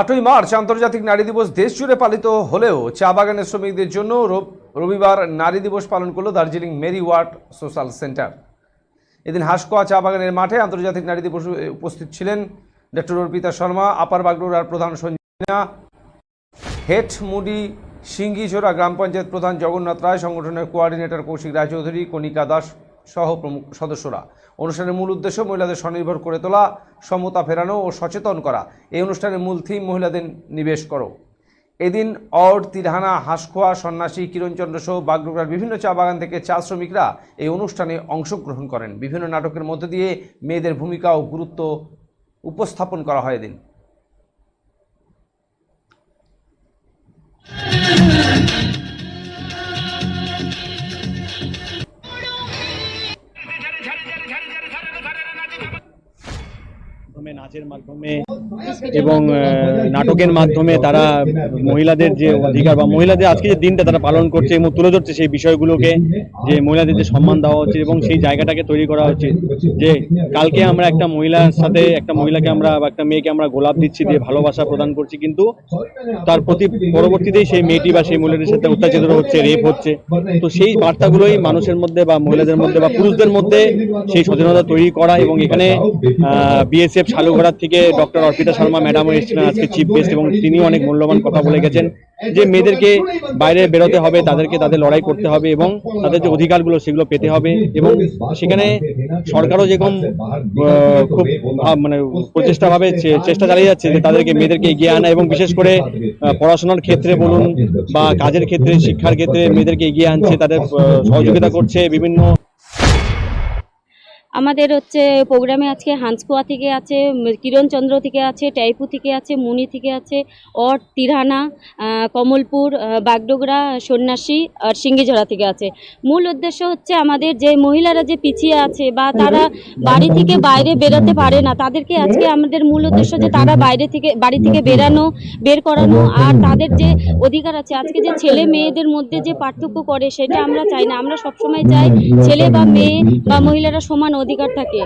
8ই March আন্তর্জাতিক নারী দিবস দেশ জুড়ে পালিত হলেও চা বাগানের শ্রমিকদের জন্য রবিবার নারী দিবস পালন করল Darjeeling Mary Ward social centre. এদিন হাঁসকোয়া চা বাগানের মাঠে আন্তর্জাতিক নারী দিবসে উপস্থিত ছিলেন ডক্টর অর্পিতা শর্মা, আপার বাগডোগরার প্রধান সঞ্জীনা, হেড মুডি সিঙ্গিঝোড়া গ্রাম পঞ্চায়েত প্রধান জগন্নাথ রায়, সংগঠনের কোঅর্ডিনেটর কৌশিক রায়চৌধুরী, কণিকা দাস সহ প্রমুখ সদস্যরা। অনুষ্ঠানের মূল উদ্দেশ্য মহিলাদের স্বনির্ভর করে তোলা, সমতা ফেরানো ও সচেতন করা। এই অনুষ্ঠানের মূল থিম মহিলাদের নিবেশ করো। এদিন অড, তিরহানা, হাঁসকোয়া, সন্ন্যাসী, কিরণচন্দ্র সহ বাগডোগরার বিভিন্ন চা বাগান থেকে চা শ্রমিকরা এই অনুষ্ঠানে অংশগ্রহণ করেন। বিভিন্ন নাটকের মধ্য দিয়ে মেয়েদের ভূমিকা ও গুরুত্ব উপস্থাপন করা হয়। এদিন নাচের মাধ্যমে এবং নাটকের মাধ্যমে তারা মহিলাদের যে অধিকার বা মহিলাদের আজকে যে দিনটা তারা পালন করছে এবং তুলে ধরছে সেই বিষয়গুলোকে, যে মহিলাদের যে সম্মান দেওয়া হচ্ছে এবং সেই জায়গাটাকে তৈরি করা হচ্ছে। যে কালকে আমরা একটা মহিলার সাথে একটা মহিলাকে আমরা বা একটা মেয়েকে আমরা গোলাপ দিচ্ছি, দিয়ে ভালোবাসা প্রদান করছি, কিন্তু তার প্রতি পরবর্তীতেই সেই মেয়েটি বা সেই মহিলাদের সাথে অত্যাচারিত হচ্ছে, রেপ হচ্ছে। তো সেই বার্তাগুলোই মানুষের মধ্যে বা মহিলাদের মধ্যে বা পুরুষদের মধ্যে সেই সচেতনতা তৈরি করা। এবং এখানে বিএসএফ শালুঘাটা থেকে ডক্টর অর্পিতা শর্মা ম্যাডামও এসেছিলেন আজকে চিফ গেস্ট, এবং তিনি অনেক মূল্যবান কথা বলে গেছেন যে মেয়েদেরকে বাইরে বেরোতে হবে, তাদেরকে তাদের লড়াই করতে হবে এবং তাদের যে অধিকারগুলো সেগুলো পেতে হবে। এবং সেখানে সরকারও যেরকম খুব প্রচেষ্টাভাবে চেষ্টা চালিয়ে যাচ্ছে যে তাদেরকে মেয়েদেরকে এগিয়ে আনা, এবং বিশেষ করে পড়াশোনার ক্ষেত্রে বলুন বা কাজের ক্ষেত্রে, শিক্ষার ক্ষেত্রে মেয়েদেরকে এগিয়ে আনছে, তাদের সহযোগিতা করছে বিভিন্ন। আমাদের প্রোগ্রামে আজকে হাঁসকোয়া থেকে আছে, কিরণচন্দ্র থেকে আছে, টাইপু থেকে আছে, মুনি থেকে আছে, অড, তিরহানা, কমলপুর, বাগডোগরা, সন্ন্যাসী আর সিঙ্গিঝোড়া থেকে আছে। মূল উদ্দেশ্য হচ্ছে আমাদের যে মহিলারা যে পিছিয়ে আছে বা তারা বাড়ি থেকে বাইরে বেরোতে পারে না, তাদেরকে আজকে আমাদের মূল উদ্দেশ্য যে তারা বাড়ি থেকে বের করানো, আর তাদের যে অধিকার আছে। আজকে যে ছেলে মেয়েদের মধ্যে যে পার্থক্য করে সেটা আমরা চাই না। আমরা সবসময় চাই ছেলে বা মেয়ে বা মহিলারা সমান অধিকার থাকে।